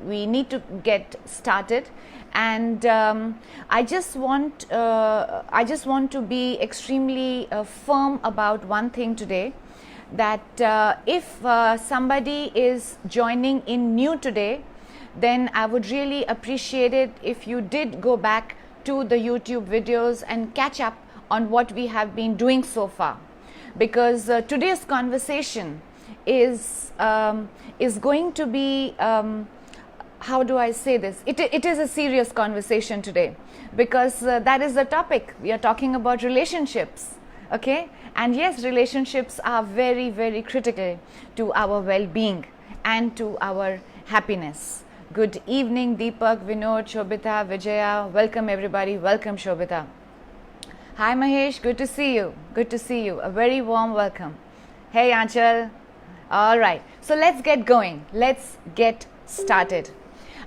we need to get started, and I just want to be extremely firm about one thing today, that if somebody is joining in new today, then I would really appreciate it if you did go back to the YouTube videos and catch up on what we have been doing so far, because today's conversation is going to be, how do I say this? It is a serious conversation today, because that is the topic. We are talking about relationships, okay? And yes, relationships are very, very critical to our well-being and to our happiness. Good evening, Deepak, Vinod, Shobita, Vijaya. Welcome everybody. Welcome, Shobita. Hi Mahesh, good to see you. Good to see you. A very warm welcome. Hey Anchal. All right, so let's get going. Let's get started.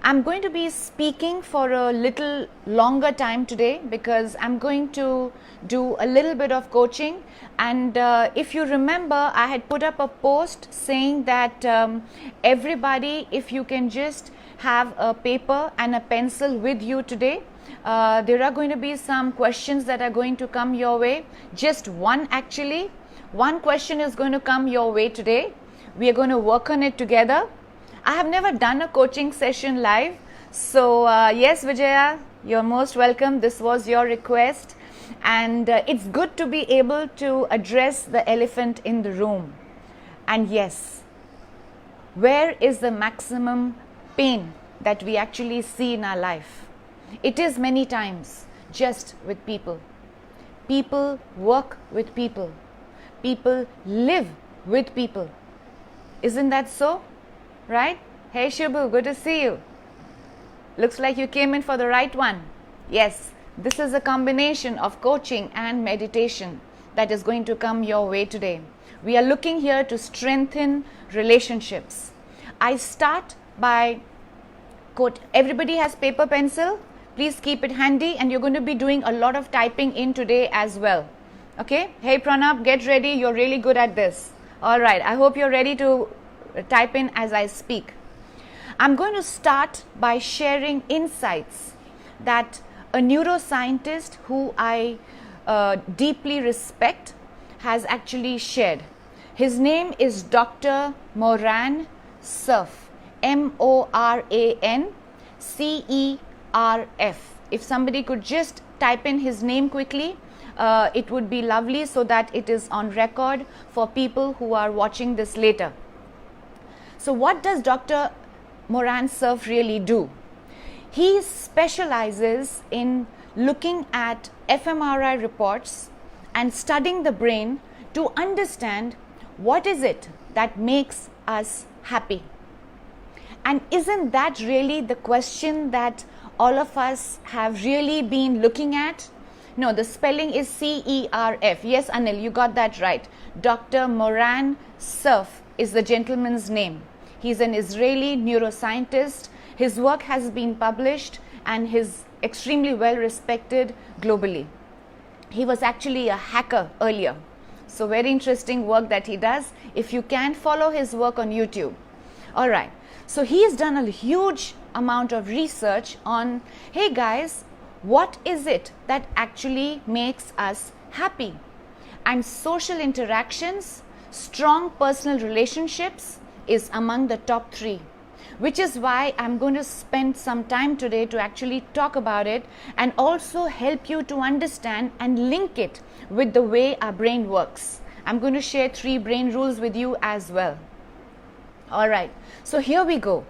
I'm going to be speaking for a little longer time today, because I'm going to do a little bit of coaching. And if you remember, I had put up a post saying that everybody, if you can just have a paper and a pencil with you today. There are going to be some questions that are going to come your way. Just one, actually. One question is going to come your way today. We are going to work on it together. I have never done a coaching session live. So yes, Vijaya, you're most welcome. This was your request. And it's good to be able to address the elephant in the room. And yes, where is the maximum pain that we actually see in our life? It is many times just with people. People work with people. People live with people. Isn't that so? Right? Hey Shibu, good to see you. Looks like you came in for the right one. Yes, this is a combination of coaching and meditation that is going to come your way today. We are looking here to strengthen relationships. I start by quote. Everybody has paper, pencil? Please keep it handy, and you're going to be doing a lot of typing in today as well. Okay? Hey Pranab, get ready. You're really good at this. All right. I hope you're ready to type in as I speak. I'm going to start by sharing insights that a neuroscientist who I deeply respect has actually shared. His name is Dr. Moran Cerf. M-O-R-A-N-C-E-R-F. If somebody could just type in his name quickly, it would be lovely, so that it is on record for people who are watching this later. So what does Dr. Moran Cerf really do? He specializes in looking at fMRI reports and studying the brain to understand what is it that makes us happy. And isn't that really the question that all of us have really been looking at? No, the spelling is C-E-R-F. Yes, Anil, you got that right. Dr. Moran Cerf is the gentleman's name. He's an Israeli neuroscientist. His work has been published and is extremely well respected globally. He was actually a hacker earlier. So very interesting work that he does. If you can, follow his work on YouTube. All right. So he has done a huge amount of research on, hey guys, what is it that actually makes us happy? And social interactions, strong personal relationships is among the top 3, which is why I'm going to spend some time today to actually talk about it and also help you to understand and link it with the way our brain works. I'm going to share 3 brain rules with you as well. All right, so here we go.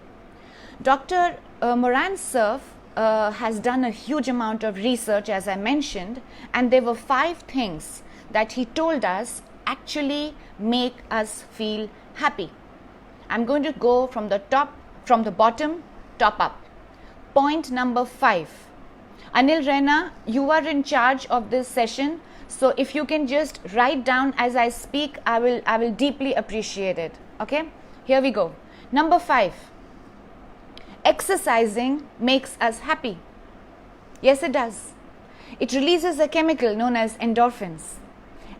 Dr. Moran Cerf has done a huge amount of research, as I mentioned, and there were 5 things that he told us actually make us feel happy. I'm going to go from the bottom, top up. Point number 5. Anil Rena, you are in charge of this session, so if you can just write down as I speak, I will deeply appreciate it. Okay? Here we go. Number 5. Exercising makes us happy. Yes, it does. It releases a chemical known as endorphins.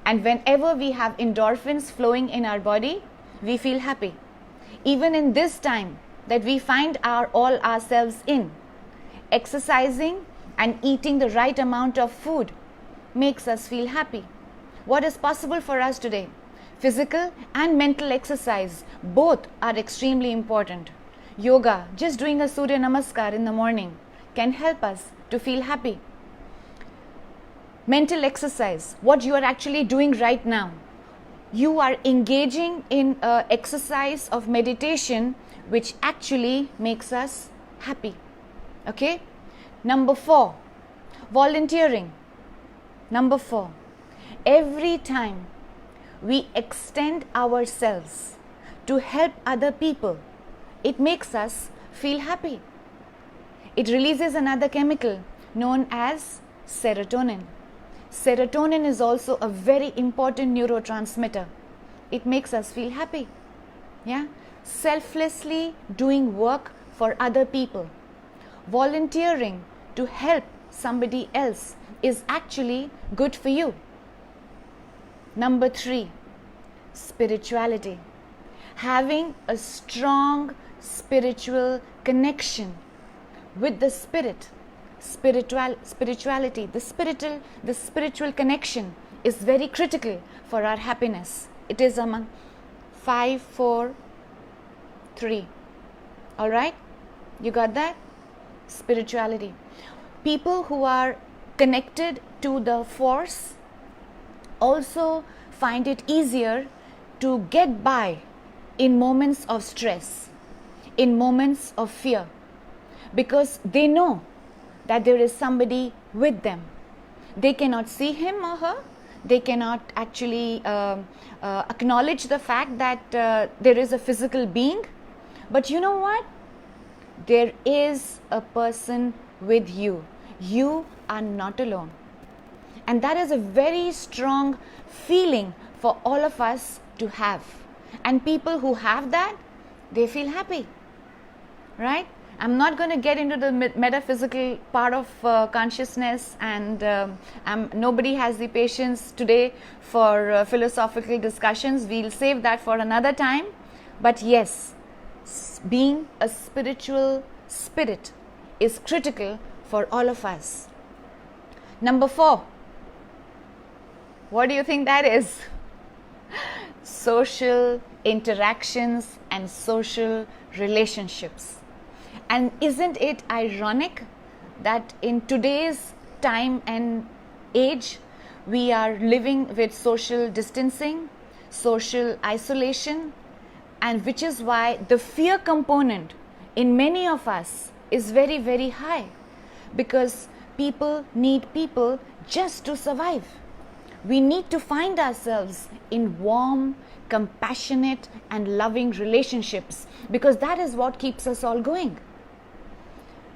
And whenever we have endorphins flowing in our body, we feel happy. Even in this time that we find all ourselves in. Exercising and eating the right amount of food makes us feel happy. What is possible for us today? Physical and mental exercise, both are extremely important. Yoga, just doing a Surya Namaskar in the morning, can help us to feel happy. Mental exercise, what you are actually doing right now. You are engaging in an exercise of meditation which actually makes us happy. Okay? Number 4, volunteering. Number 4, every time we extend ourselves to help other people, it makes us feel happy. It releases another chemical known as serotonin. Serotonin is also a very important neurotransmitter. It makes us feel happy. Yeah? Selflessly doing work for other people. Volunteering to help somebody else is actually good for you. Number 3, spirituality. Having a strong spiritual connection with the spirit. Spirituality, the spiritual connection is very critical for our happiness. It is among 5, 4, 3. All right? You got that? Spirituality. People who are connected to the force also find it easier to get by in moments of stress, in moments of fear, because they know that there is somebody with them. They cannot see him or her. They cannot actually acknowledge the fact that there is a physical being. But you know what? There is a person with you. You are not alone. And that is a very strong feeling for all of us to have. And people who have that, they feel happy. Right? I'm not going to get into the metaphysical part of consciousness, and nobody has the patience today for philosophical discussions. We'll save that for another time. But yes, being a spiritual spirit is critical for all of us. Number 4, what do you think that is? Social interactions and social relationships. And isn't it ironic that in today's time and age, we are living with social distancing, social isolation, and which is why the fear component in many of us is very, very high, because people need people just to survive. We need to find ourselves in warm, compassionate, and loving relationships, because that is what keeps us all going.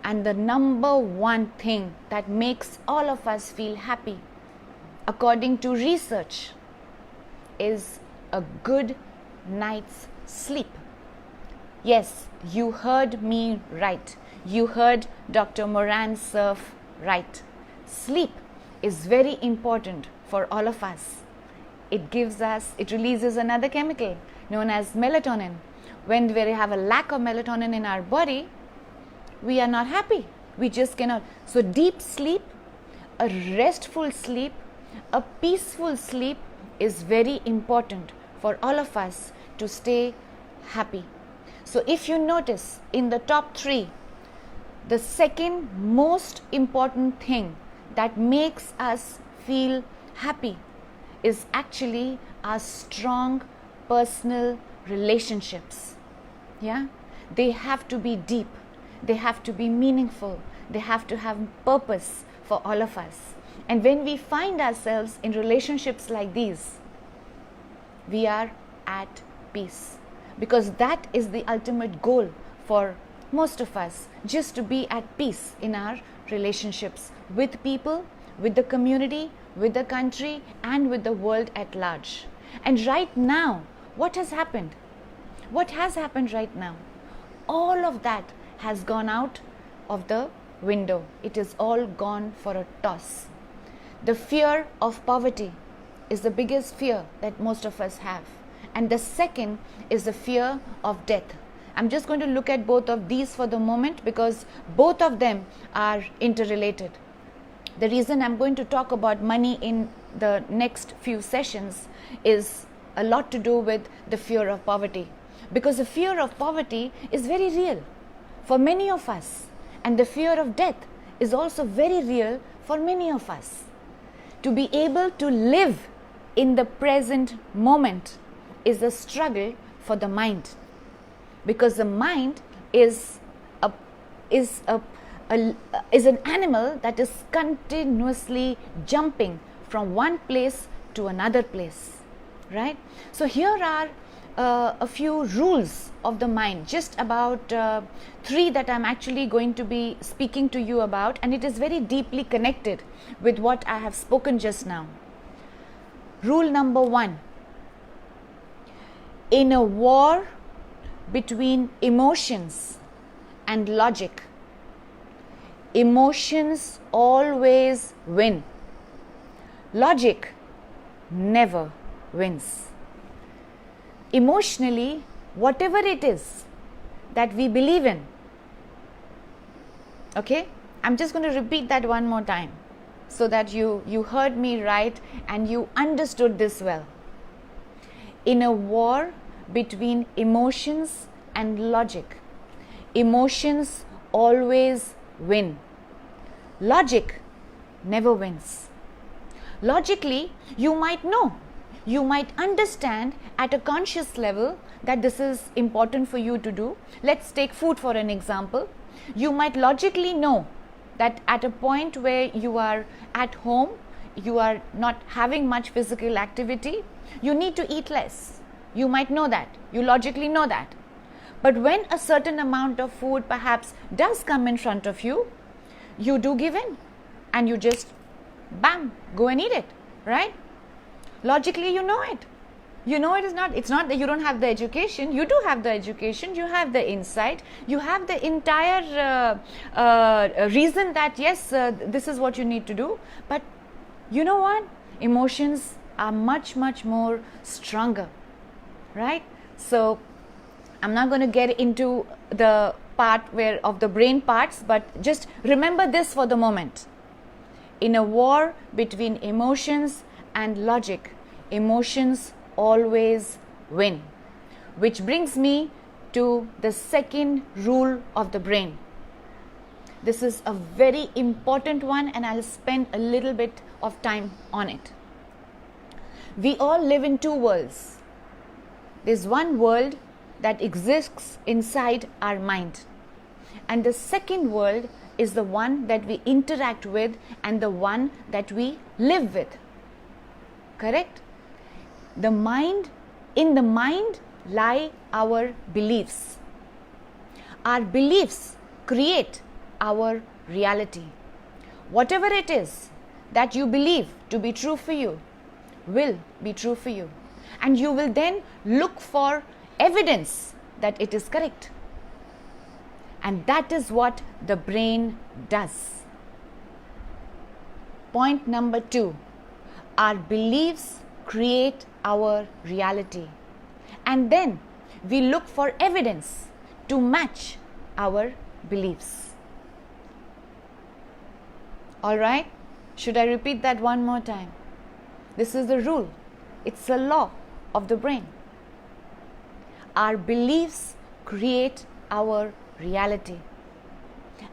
And the number one thing that makes all of us feel happy, according to research, is a good night's sleep. Yes, you heard me right. You heard Dr. Moran Cerf right. Sleep is very important for all of us. It releases another chemical known as melatonin. When we have a lack of melatonin in our body, we are not happy. We just cannot. So deep sleep, a restful sleep, a peaceful sleep is very important for all of us to stay happy. So if you notice in the top 3, the second most important thing that makes us feel happy is actually our strong personal relationships. Yeah? They have to be deep. They have to be meaningful. They have to have purpose for all of us. And when we find ourselves in relationships like these, we are at peace. Because that is the ultimate goal for most of us, just to be at peace in our relationships with people, with the community, with the country, and with the world at large. And right now, what has happened? What has happened right now? All of that has gone out of the window. It is all gone for a toss. The fear of poverty is the biggest fear that most of us have. And the second is the fear of death. I'm just going to look at both of these for the moment because both of them are interrelated. The reason I'm going to talk about money in the next few sessions is a lot to do with the fear of poverty, because the fear of poverty is very real for many of us, and the fear of death is also very real for many of us. To be able to live in the present moment is a struggle for the mind, because the mind is an animal that is continuously jumping from one place to another place, right? So here are a few rules of the mind, just about 3 that I'm actually going to be speaking to you about, and it is very deeply connected with what I have spoken just now. Rule number 1: in a war between emotions and logic, emotions always win. Logic never wins. Emotionally, whatever it is that we believe in, okay, I'm just going to repeat that one more time so that you heard me right and you understood this well. In a war between emotions and logic, emotions always win. Logic never wins. Logically, you might know, you might understand at a conscious level that this is important for you to do. Let's take food for an example. You might logically know that at a point where you are at home, you are not having much physical activity, you need to eat less. You might know that. You logically know that. But when a certain amount of food perhaps does come in front of you, you do give in and you just bam, go and eat it, right? Logically, you know it. You know it's not that you don't have the education. You do have the education, you have the insight, you have the entire reason that yes, this is what you need to do. But you know what? Emotions are much, much more stronger, right? So I'm not going to get into the part of the brain parts, but just remember this for the moment. In a war between emotions and logic, emotions always win. Which brings me to the second rule of the brain. This is a very important one and I'll spend a little bit of time on it. We all live in 2 worlds. There's one world that exists inside our mind, and the second world is the one that we interact with and the one that we live with. Correct? In the mind lie our beliefs. Our beliefs create our reality. Whatever it is that you believe to be true for you will be true for you, and you will then look for evidence that it is correct. And that is what the brain does. Point number 2, our beliefs create our reality, and then we look for evidence to match our beliefs. All right? Should I repeat that one more time? This is the rule. It's a law of the brain. Our beliefs create our reality,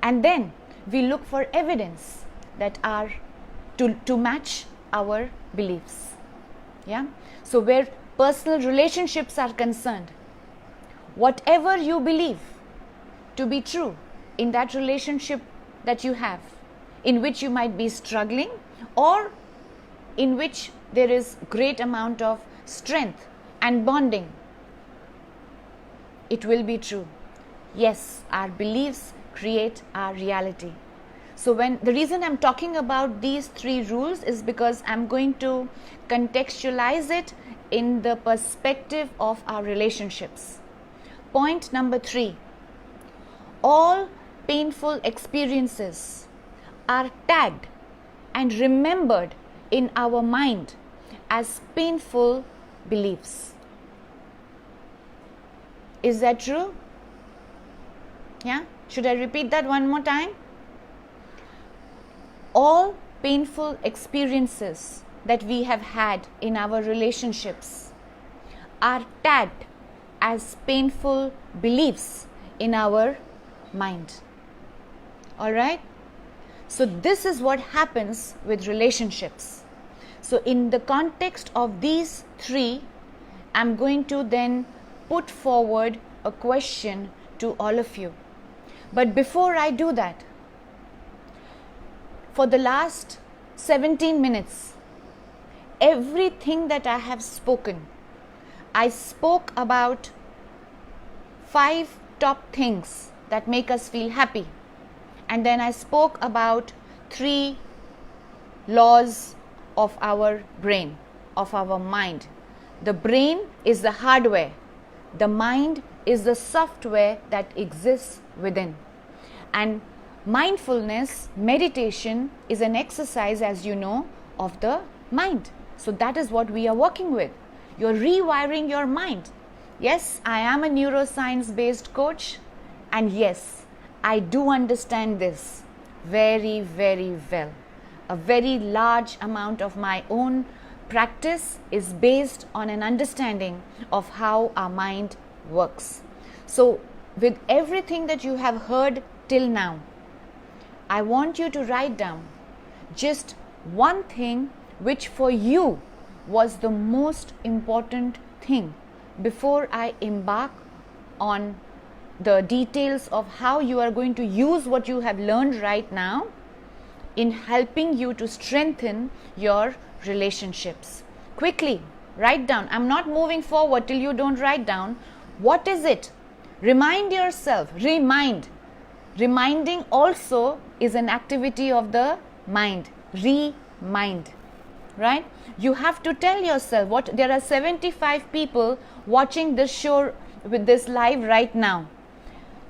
and then we look for evidence that are to match our beliefs. Yeah. So where personal relationships are concerned, whatever you believe to be true in that relationship that you have, in which you might be struggling or in which there is great amount of strength and bonding, it will be true. Yes, our beliefs create our reality. So the reason I'm talking about these 3 rules is because I'm going to contextualize it in the perspective of our relationships. Point number 3, all painful experiences are tagged and remembered in our mind as painful beliefs. Is that true? Yeah, should I repeat that one more time? All painful experiences that we have had in our relationships are tagged as painful beliefs in our mind. All right? So this is what happens with relationships. So in the context of these three, I'm going to then put forward a question to all of you. But before I do that, for the last 17 minutes, everything that I have spoken, I spoke about 5 top things that make us feel happy. And then I spoke about 3 laws of our brain, of our mind. The brain is the hardware. The mind is the software that exists within. And mindfulness, meditation is an exercise, as you know, of the mind. So that is what we are working with. You're rewiring your mind. Yes, I am a neuroscience based coach, and yes, I do understand this very, very well. A very large amount of my own practice is based on an understanding of how our mind works. So with everything that you have heard till now, I want you to write down just one thing which for you was the most important thing before I embark on the details of how you are going to use what you have learned right now in helping you to strengthen your relationships. Quickly, write down. I'm not moving forward till you don't write down. What is it? Remind yourself. Reminding also is an activity of the mind. Remind. Right? You have to tell yourself what. There are 75 people watching this show with this live right now.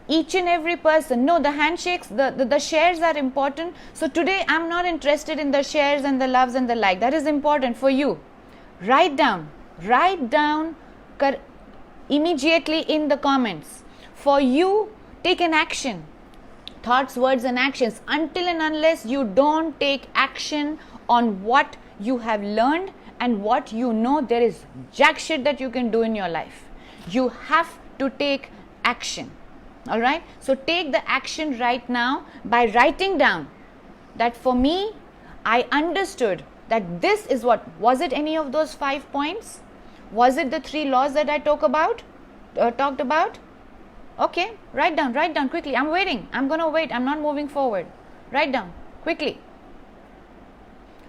Each and every person, no, the handshakes, the shares are important. So today I'm not interested in the shares and the loves and the like. That is important for you. Write down immediately in the comments. For you, take an action. Thoughts, words and actions. Until and unless you don't take action on what you have learned and what you know, there is jack shit that you can do in your life. You have to take action. All right, so take the action right now by writing down that for me, I understood that this is what, was it any of those 5 points? Was it the 3 laws that I talked about? Okay, write down quickly. I'm waiting. I'm going to wait. I'm not moving forward. Write down quickly.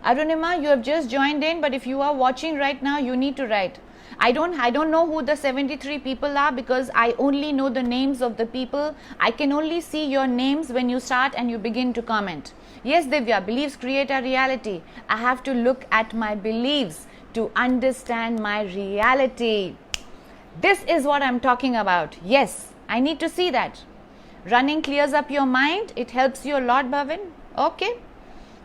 Arunima, you have just joined in, but if you are watching right now, you need to write. I don't know who the 73 people are because I only know the names of the people. I can only see your names when you start and you begin to comment. Yes, Divya, beliefs create a reality. I have to look at my beliefs to understand my reality. This is what I'm talking about. Yes, I need to see that. Running clears up your mind. It helps you a lot, Bhavin. Okay.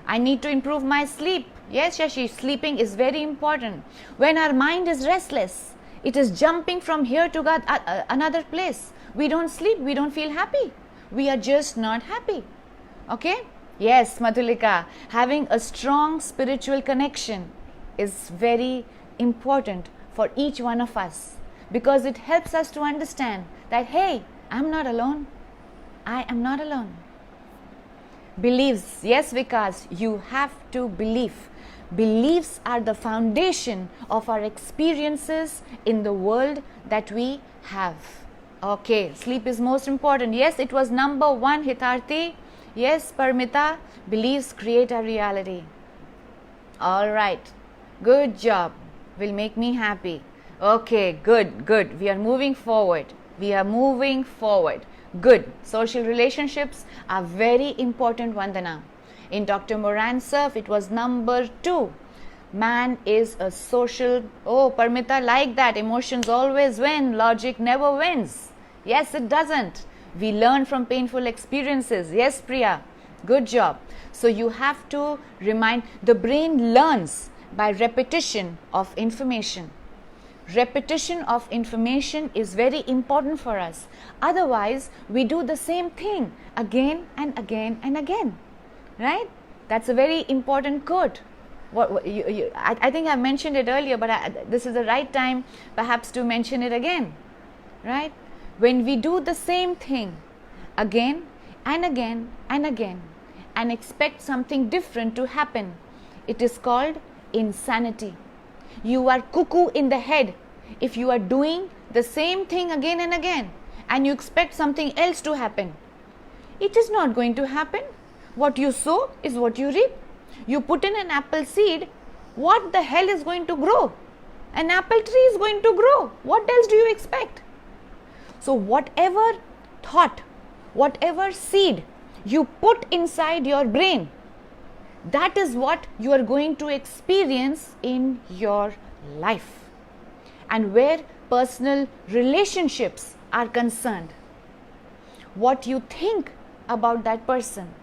I need to improve my sleep. Yes, Shashi, sleeping is very important. When our mind is restless, it is jumping from here to another place. We don't sleep, we don't feel happy. We are just not happy. Okay? Yes, Madhulika, having a strong spiritual connection is very important for each one of us because it helps us to understand that, hey, I'm not alone. I am not alone. Beliefs. Yes, Vikas, you have to believe. Beliefs are the foundation of our experiences in the world that we have. Okay, sleep is most important. Yes, it was number 1, Hitarthi. Yes, Parmita, beliefs create a reality. All right, good job. Will make me happy. Okay, good. We are moving forward. Good. Social relationships are very important, Vandana. In Dr. Moran's surf, it was number 2. Man is a social... Oh, Parmita, like that. Emotions always win. Logic never wins. Yes, it doesn't. We learn from painful experiences. Yes, Priya. Good job. So you have to remind... The brain learns by repetition of information. Repetition of information is very important for us. Otherwise, we do the same thing again and again and again, right? That's a very important quote. I think I mentioned it earlier, but this is the right time perhaps to mention it again, right? When we do the same thing again and again and again and expect something different to happen, it is called insanity. You are cuckoo in the head if you are doing the same thing again and again and you expect something else to happen. It is not going to happen. What you sow is what you reap. You put in an apple seed, what the hell is going to grow? An apple tree is going to grow. What else do you expect? So whatever thought, whatever seed you put inside your brain, that is what you are going to experience in your life. And where personal relationships are concerned, what you think about that person,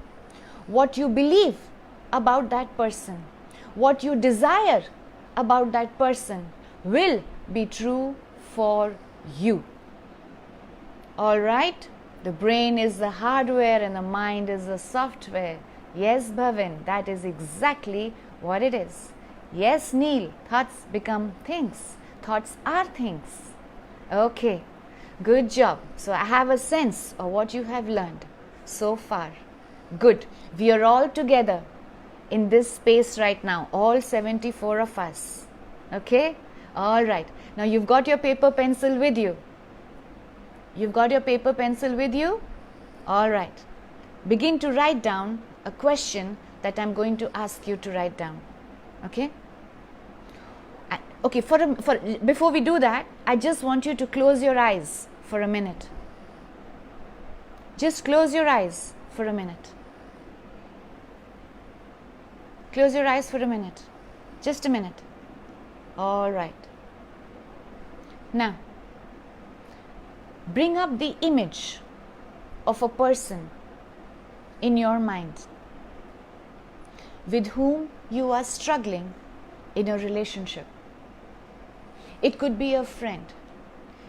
what you believe about that person, what you desire about that person will be true for you. All right? The brain is the hardware and the mind is the software. Yes, Bhavin, that is exactly what it is. Yes, Neil, thoughts become things. Thoughts are things. Okay, good job. So I have a sense of what you have learned so far. Good. We are all together in this space right now, all 74 of us. Okay? All right. Now you've got your paper pencil with you. You've got your paper pencil with you? All right. Begin to write down a question that I'm going to ask you to write down. Okay? Okay, before we do that, I just want you to close your eyes for a minute. Just close your eyes for a minute. Close your eyes for a minute. Just a minute. All right. Now, bring up the image of a person in your mind with whom you are struggling in a relationship. It could be a friend.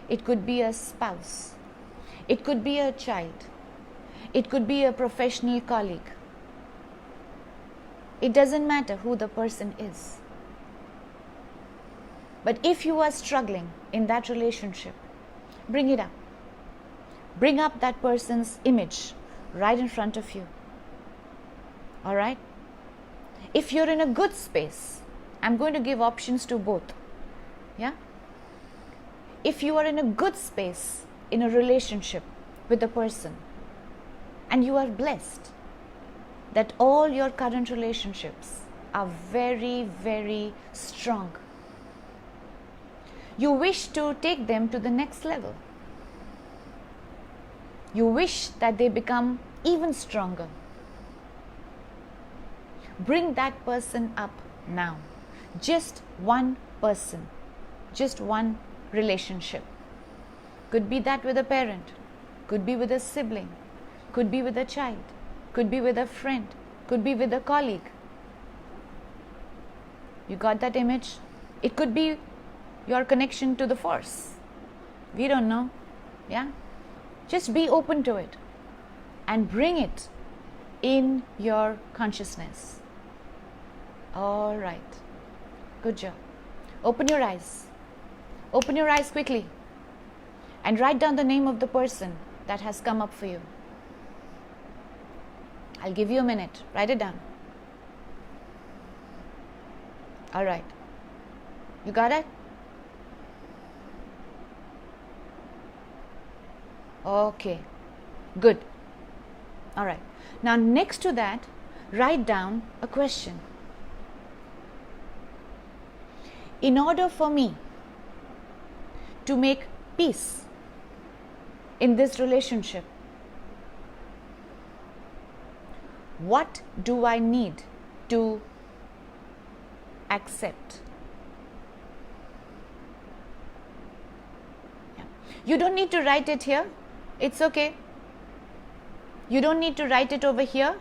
It could be a spouse. It could be a child. It could be a professional colleague. It doesn't matter who the person is. But if you are struggling in that relationship, bring it up. Bring up that person's image right in front of you. All right? If you're in a good space, I'm going to give options to both. Yeah? If you are in a good space in a relationship with a person and you are blessed that all your current relationships are very, very strong, you wish to take them to the next level. You wish that they become even stronger. Bring that person up now. Just one person. Just one relationship. Could be that with a parent. Could be with a sibling. Could be with a child. Could be with a friend. Could be with a colleague. You got that image? It could be your connection to the force. We don't know. Yeah? Just be open to it and bring it in your consciousness. All right. Good job. Open your eyes. Open your eyes quickly and write down the name of the person that has come up for you. I'll give you a minute. Write it down. All right. You got it? Okay. Good. All right. Now, next to that, write down a question. In order for me to make peace in this relationship, what do I need to accept? Yeah. You don't need to write it here. It's okay. You don't need to write it over here.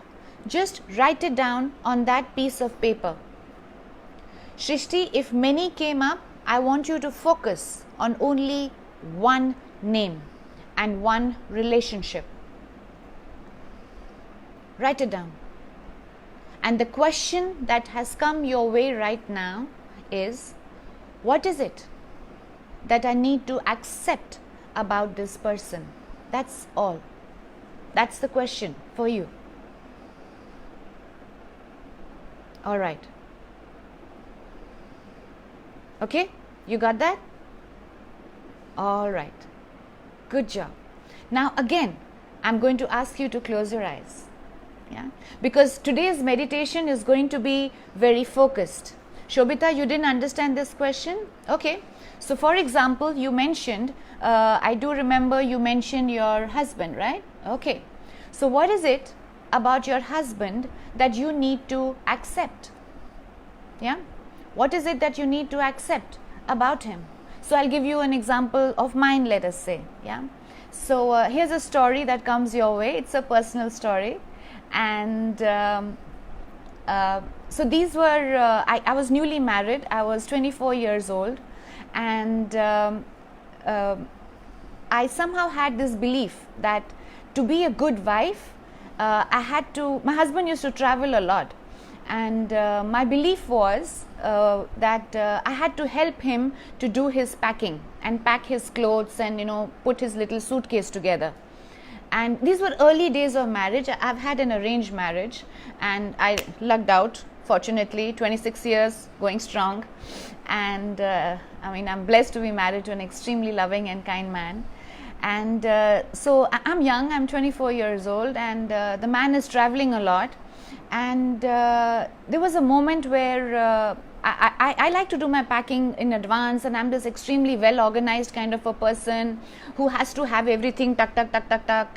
Just write it down on that piece of paper. Shrishti, if many came up, I want you to focus on only one name and one relationship. Write it down. And the question that has come your way right now is, what is it that I need to accept about this person? That's all. That's the question for you. All right. Okay, you got that? All right. Good job. Now again, I'm going to ask you to close your eyes. Yeah, because today's meditation is going to be very focused. Shobita, you didn't understand this question? Okay. So for example, you mentioned, I do remember you mentioned your husband, right? Okay. So what is it about your husband that you need to accept? Yeah. What is it that you need to accept about him? So I'll give you an example of mine, let us say. Yeah. So here's a story that comes your way. It's a personal story. And so these were, I was newly married. I was 24 years old. And I somehow had this belief that to be a good wife, my husband used to travel a lot. And my belief was that I had to help him to do his packing and pack his clothes and, put his little suitcase together. And these were early days of marriage. I've had an arranged marriage and I lucked out, fortunately, 26 years going strong. And I'm blessed to be married to an extremely loving and kind man. And so I'm young, I'm 24 years old, and the man is traveling a lot. And there was a moment where I like to do my packing in advance, and I'm this extremely well organized kind of a person who has to have everything tuck,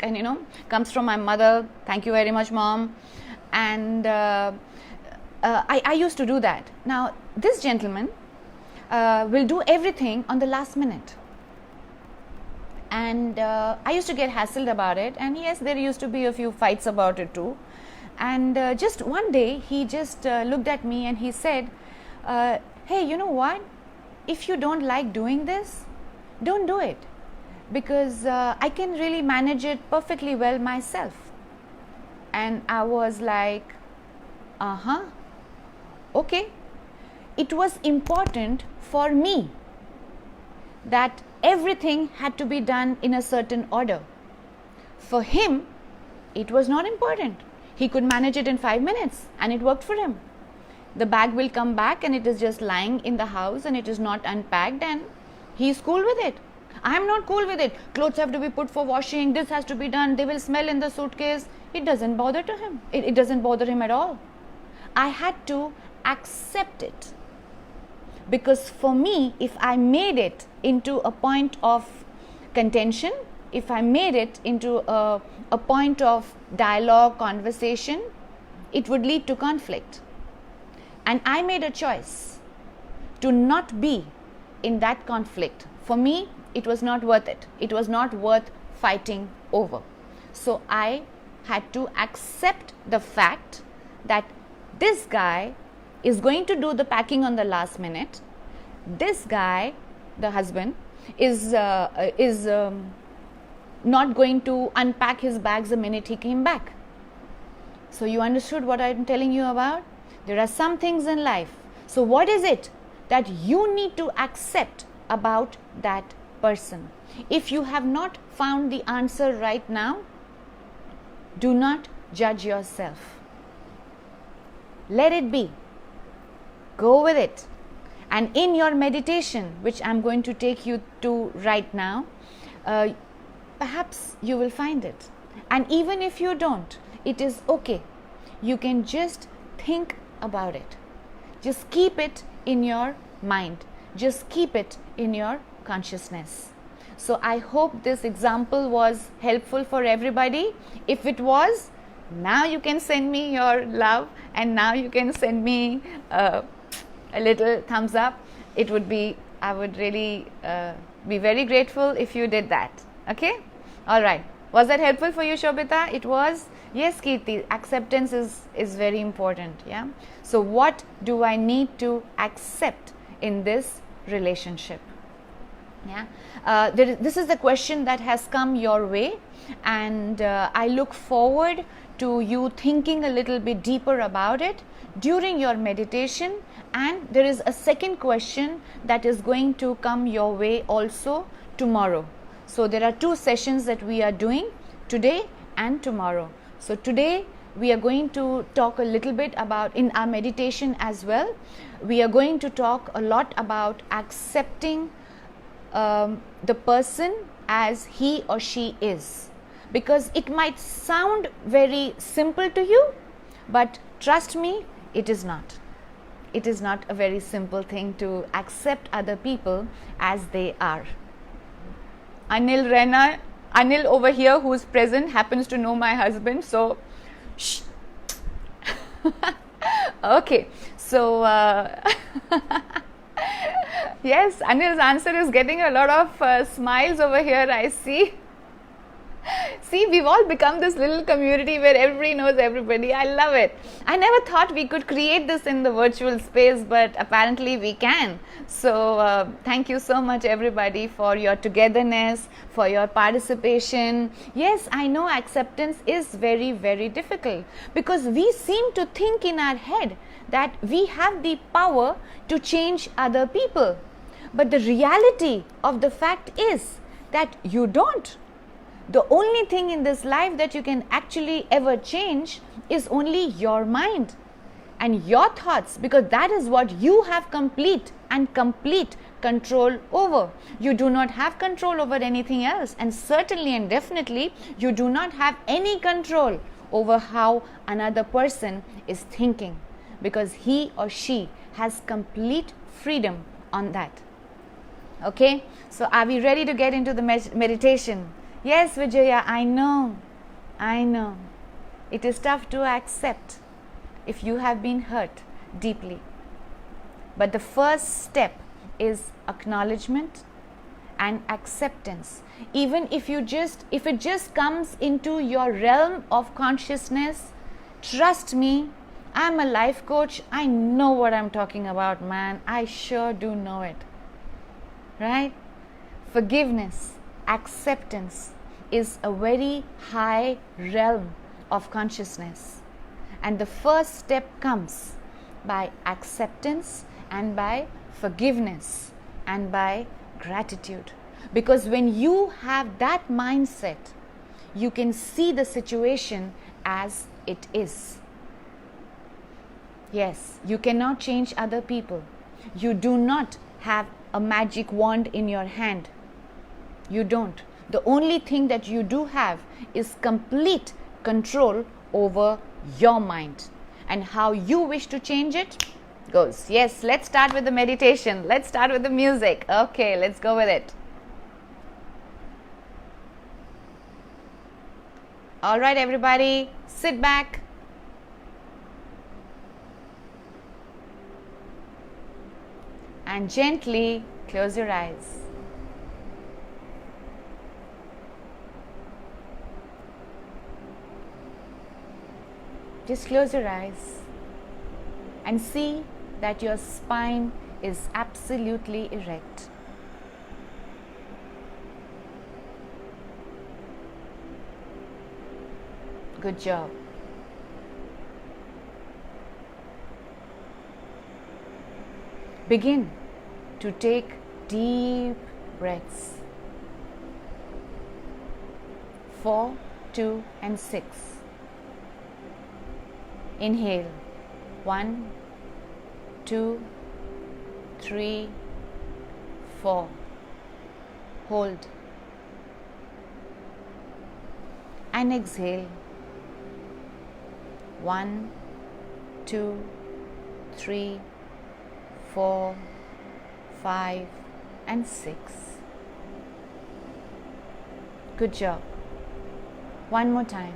and comes from my mother. Thank you very much, Mom. And I used to do that. Now, this gentleman will do everything on the last minute. And I used to get hassled about it, and yes, there used to be a few fights about it too. And just one day, he just looked at me and he said, hey, you know what? If you don't like doing this, don't do it. Because I can really manage it perfectly well myself. And I was like, okay. It was important for me that everything had to be done in a certain order. For him, it was not important. He could manage it in 5 minutes and it worked for him. The bag will come back and it is just lying in the house and it is not unpacked, and he's cool with it. I am not cool with it. Clothes have to be put for washing, this has to be done, they will smell in the suitcase. It doesn't bother to him. It doesn't bother him at all. I had to accept it. Because for me, if I made it into a point of contention, if I made it into a point of dialogue, conversation, it would lead to conflict. And I made a choice to not be in that conflict. For me, it was not worth it. It was not worth fighting over. So I had to accept the fact that this guy is going to do the packing on the last minute. This guy, the husband, is not going to unpack his bags the minute he came back. So you understood what I'm telling you about? There are some things in life. So what is it that you need to accept about that person? If you have not found the answer right now, do not judge yourself. Let it be. Go with it. And in your meditation, which I'm going to take you to right now, perhaps you will find it. And even if you don't, it is okay. You can just think about it. Just keep it in your mind. Just keep it in your consciousness. So I hope this example was helpful for everybody. If it was, now you can send me your love, and now you can send me a little thumbs up. I would really be very grateful if you did that. Okay? All right. Was that helpful for you, Shobita? It was? Yes, Kirti. Acceptance is very important. Yeah. So what do I need to accept in this relationship? Yeah, this is the question that has come your way, and I look forward to you thinking a little bit deeper about it during your meditation. And there is a second question that is going to come your way also tomorrow. So there are 2 sessions that we are doing today and tomorrow. So today we are going to talk a little bit about, in our meditation as well, we are going to talk a lot about accepting the person as he or she is, because it might sound very simple to you, but trust me, it is not. It is not a very simple thing to accept other people as they are. Anil over here, who is present, happens to know my husband, so shh. Okay, so yes, Anil's answer is getting a lot of smiles over here, I see. See, we've all become this little community where everybody knows everybody. I love it. I never thought we could create this in the virtual space, but apparently we can. So thank you so much, everybody, for your togetherness, for your participation. Yes, I know acceptance is very, very difficult, because we seem to think in our head that we have the power to change other people. But the reality of the fact is that you don't. The only thing in this life that you can actually ever change is only your mind and your thoughts, because that is what you have complete control over. You do not have control over anything else, and certainly and definitely you do not have any control over how another person is thinking, because he or she has complete freedom on that. Okay, so are we ready to get into the meditation? Yes, Vijaya, I know. It is tough to accept if you have been hurt deeply. But the first step is acknowledgement and acceptance. Even if it just comes into your realm of consciousness, trust me, I'm a life coach. I know what I'm talking about, man. I sure do know it. Right? Forgiveness, acceptance is a very high realm of consciousness, and the first step comes by acceptance and by forgiveness and by gratitude, because when you have that mindset, you can see the situation as it is. Yes, you cannot change other people. You do not have a magic wand in your hand. You don't. The only thing that you do have is complete control over your mind, and how you wish to change it goes. Yes, let's start with the meditation. Let's start with the music. Okay, let's go with it. All right, everybody, sit back. And gently close your eyes. Just close your eyes and see that your spine is absolutely erect. Good job. Begin to take deep breaths. 4, 2, and 6. Inhale. 1, 2, 3, 4. Hold. And exhale. 1, 2, 3, 4, 5, and 6. Good job. One more time.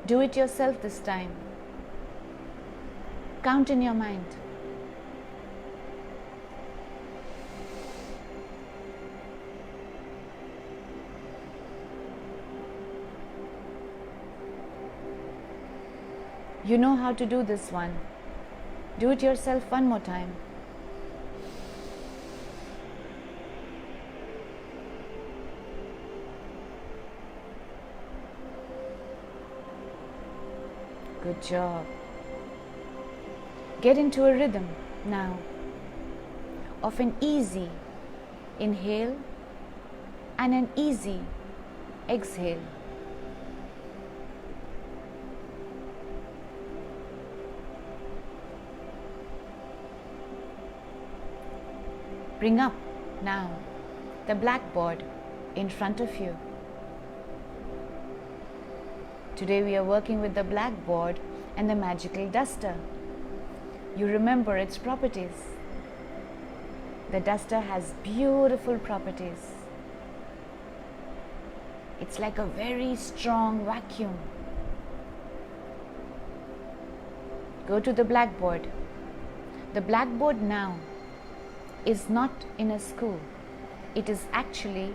Do it yourself this time. Count in your mind. You know how to do this one. Do it yourself one more time. Good job. Get into a rhythm now of an easy inhale and an easy exhale. Bring up now the blackboard in front of you. Today we are working with the blackboard and the magical duster. You remember its properties. The duster has beautiful properties. It's like a very strong vacuum. Go to the blackboard. The blackboard now is not in a school. It is actually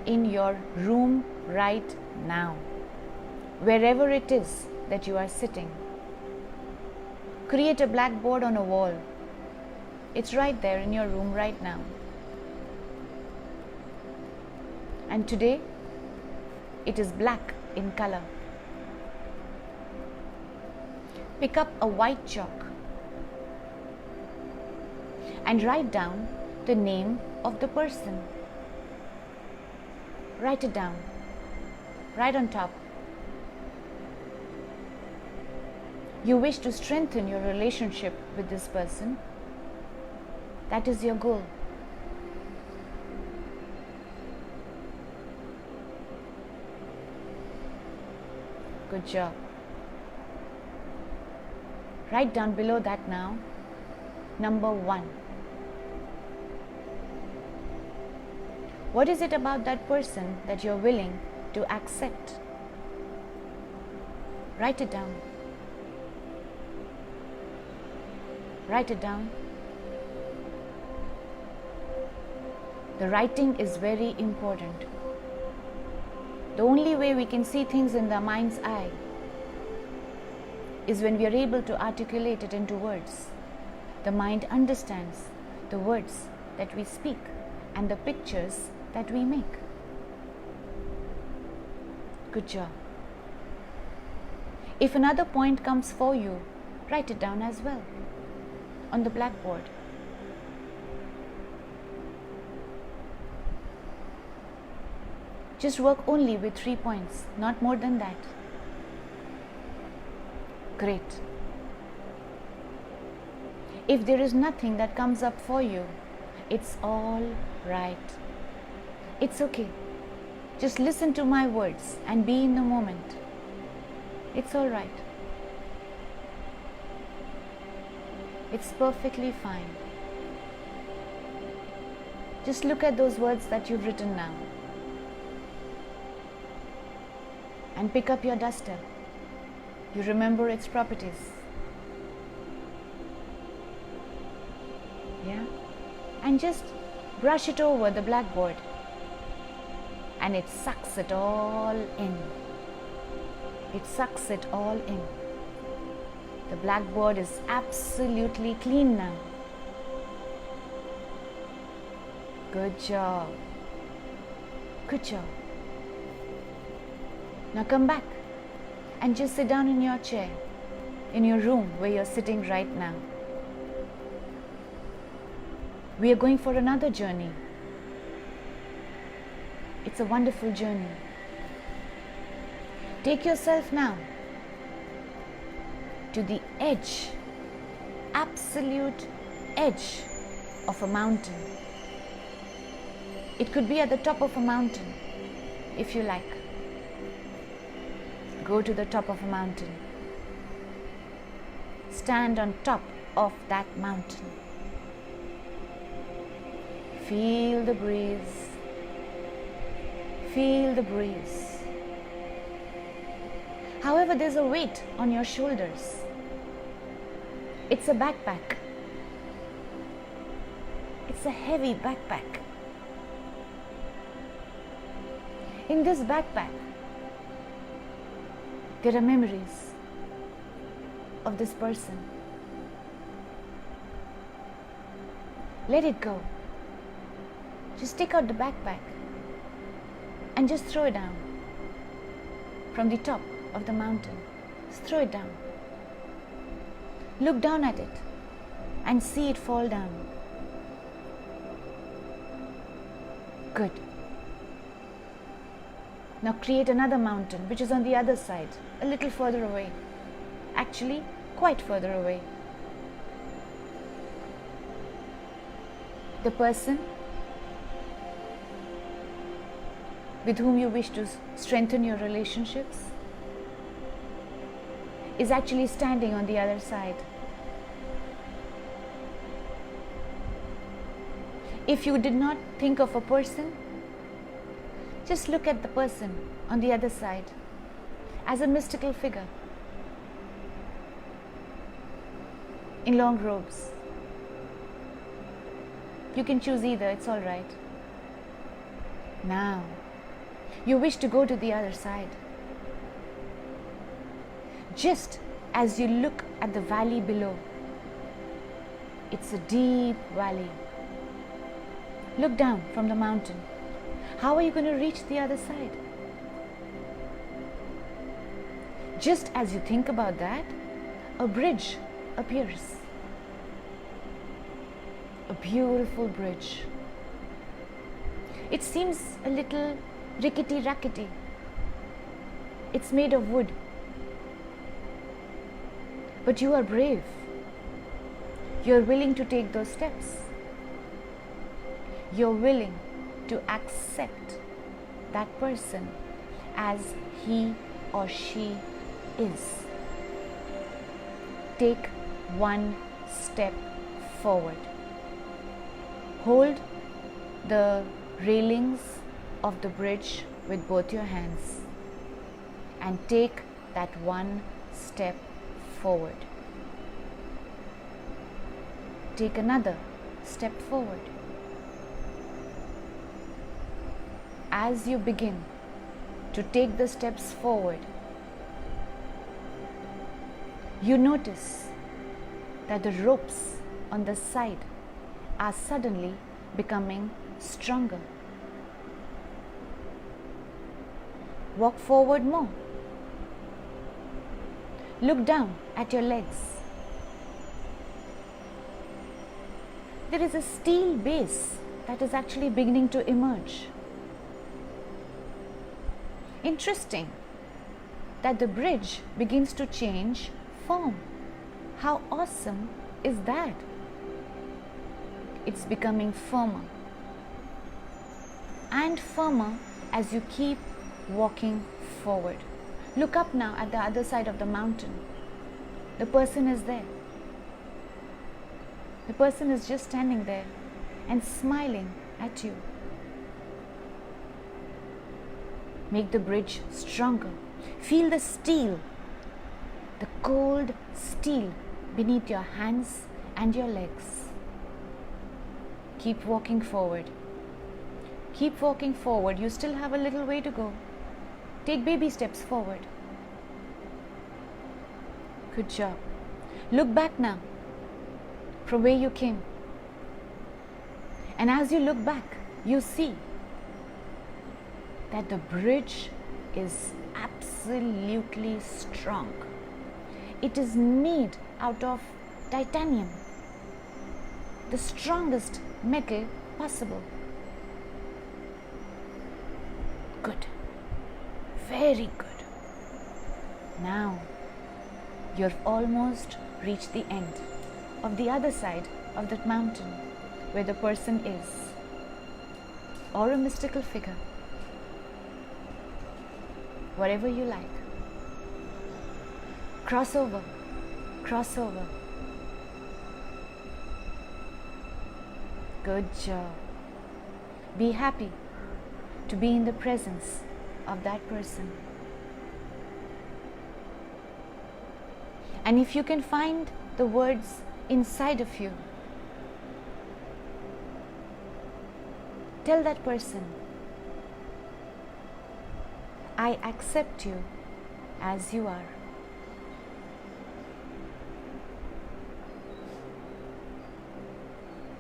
in your room right now. Wherever it is that you are sitting. Create a blackboard on a wall. It's right there in your room right now. And today, it is black in color. Pick up a white chalk and write down the name of the person. Write it down, right on top. You wish to strengthen your relationship with this person. That is your goal. Good job. Write down below that now, number 1. What is it about that person that you're willing to accept? Write it down. Write it down. The writing is very important. The only way we can see things in the mind's eye is when we are able to articulate it into words. The mind understands the words that we speak and the pictures that we make. Good job. If another point comes for you, write it down as well on the blackboard. Just work only with 3 points, not more than that. Great. If there is nothing that comes up for you, it's all right. It's okay. Just listen to my words and be in the moment. It's all right. It's perfectly fine. Just look at those words that you've written now. And pick up your duster. You remember its properties. Yeah? And just brush it over the blackboard. And it sucks it all in. It sucks it all in. The blackboard is absolutely clean now. Good job. Good job. Now come back and just sit down in your chair, in your room where you're sitting right now. We are going for another journey. It's a wonderful journey. Take yourself now to the edge, absolute edge of a mountain. It could be at the top of a mountain, if you like. Go to the top of a mountain. Stand on top of that mountain. Feel the breeze. Feel the breeze. However, there's a weight on your shoulders. It's a backpack. It's a heavy backpack. In this backpack, there are memories of this person. Let it go. Just take out the backpack and just throw it down from the top of the mountain. Just throw it down. Look down at it and see it fall down. Good. Now create another mountain which is on the other side, a little further away. Actually, quite further away. The person with whom you wish to strengthen your relationships is actually standing on the other side. If you did not think of a person, just look at the person on the other side as a mystical figure in long robes. You can choose either, it's all right. Now, you wish to go to the other side. Just as you look at the valley below, it's a deep valley. Look down from the mountain. How are you going to reach the other side? Just as you think about that, a bridge appears. A beautiful bridge. It seems a little rickety-rackety. It's made of wood. But you are brave. You're willing to take those steps. You're willing to accept that person as he or she is. Take one step forward. Hold the railings of the bridge with both your hands and take that one step forward. Take another step forward. As you begin to take the steps forward, you notice that the ropes on the side are suddenly becoming stronger. Walk forward more. Look down at your legs. There is a steel base that is actually beginning to emerge. Interesting that the bridge begins to change form. How awesome is that? It's becoming firmer and firmer as you keep walking forward. Look up now at the other side of the mountain. The person is there. The person is just standing there and smiling at you. Make the bridge stronger. Feel the steel, the cold steel beneath your hands and your legs. Keep walking forward. Keep walking forward. You still have a little way to go. Take baby steps forward. Good job. Look back now from where you came. And as you look back, you see that the bridge is absolutely strong. It is made out of titanium, the strongest metal possible. Good. Very good. Now, you've almost reached the end of the other side of that mountain where the person is, or a mystical figure. Whatever you like. Cross over. Cross over. Good job. Be happy to be in the presence of that person. And if you can find the words inside of you, tell that person, I accept you as you are.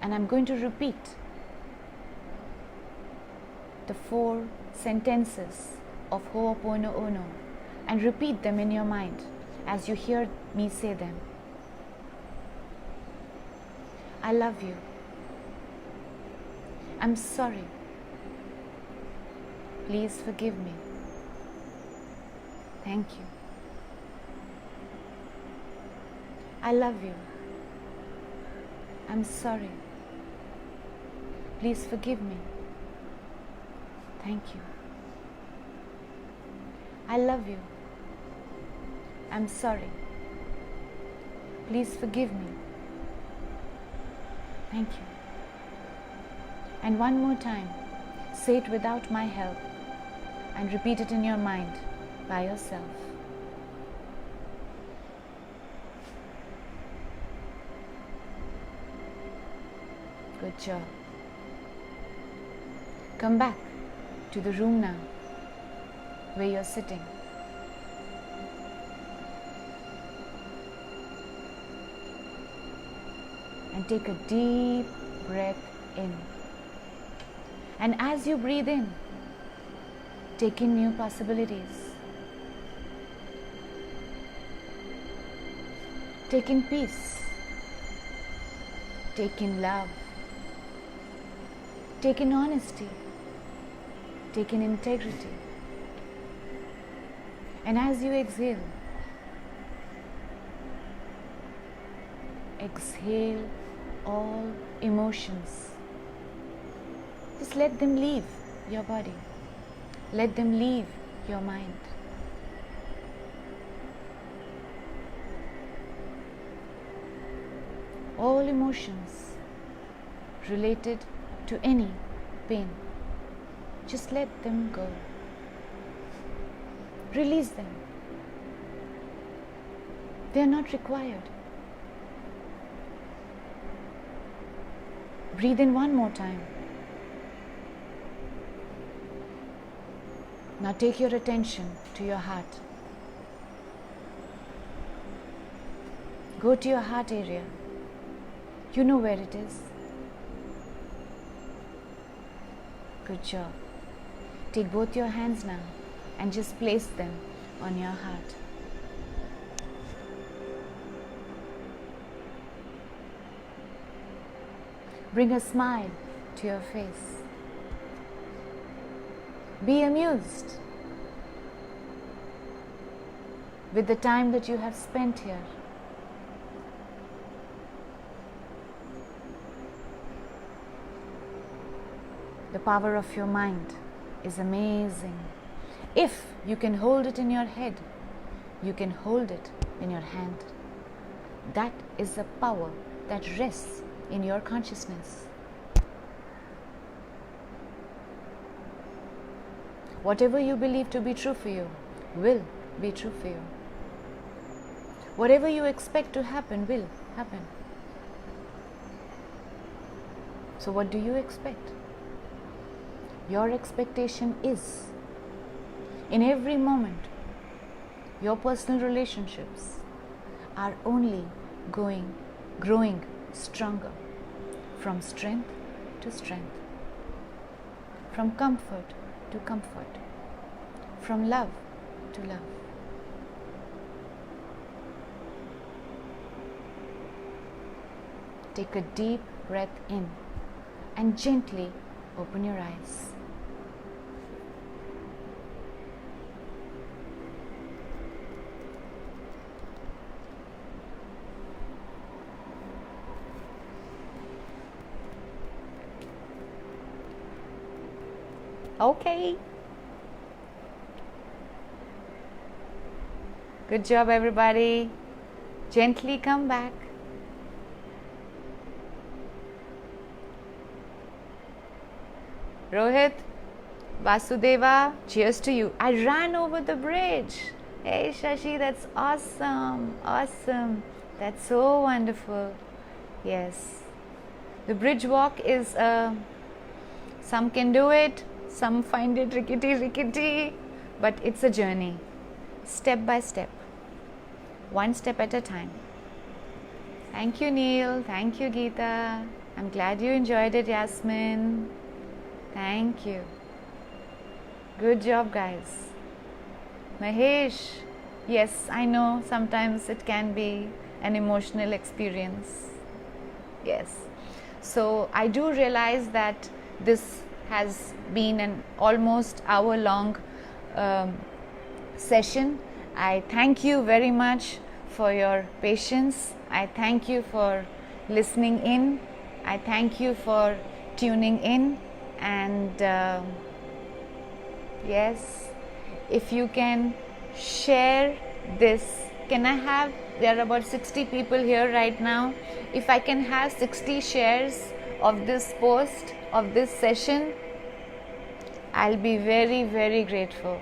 And I'm going to repeat the 4 sentences of Ho'oponopono and repeat them in your mind as you hear me say them. I love you. I'm sorry. Please forgive me. Thank you. I love you. I'm sorry. Please forgive me. Thank you. I love you. I'm sorry. Please forgive me. Thank you. And one more time, say it without my help and repeat it in your mind by yourself. Good job. Come back to the room now where you're sitting. And take a deep breath in. And as you breathe in, take in new possibilities. Take in peace. Take in love. Take in honesty. Take in integrity. And as you exhale, exhale all emotions. Just let them leave your body. Let them leave your mind. All emotions related to any pain, just let them go. Release them. They are not required. Breathe in one more time. Now take your attention to your heart. Go to your heart area. You know where it is. Good job. Take both your hands now and just place them on your heart. Bring a smile to your face. Be amused with the time that you have spent here. The power of your mind is amazing. If you can hold it in your head, you can hold it in your hand. That is the power that rests in your consciousness. Whatever you believe to be true for you will be true for you. Whatever you expect to happen will happen. So what do you expect? Your expectation is, in every moment, your personal relationships are only growing stronger, from strength to strength, from comfort to comfort, from love to love. Take a deep breath in and gently open your eyes. Okay. Good job, everybody. Gently come back. Rohit, Vasudeva, cheers to you. I ran over the bridge. Hey, Shashi, that's awesome. Awesome. That's so wonderful. Yes. The bridge walk is, some can do it. Some find it rickety, but it's a journey, step by step, one step at a time. Thank you, Neil. Thank you, Geeta. I'm glad you enjoyed it, Yasmin. Thank you. Good job, guys. Mahesh, yes, I know sometimes it can be an emotional experience. Yes. So I do realize that this has been an almost hour-long session. I thank you very much for your patience. I thank you for listening in. I thank you for tuning in. And yes, if you can share this, can I have, there are about 60 people here right now. If I can have 60 shares of this post, of this session, I'll be very, very grateful.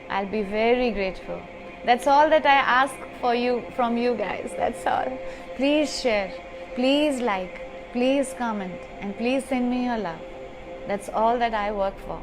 I'll be very grateful. That's all that I ask for you, from you guys. That's all. Please share, please like, please comment, and please send me your love. That's all that I work for.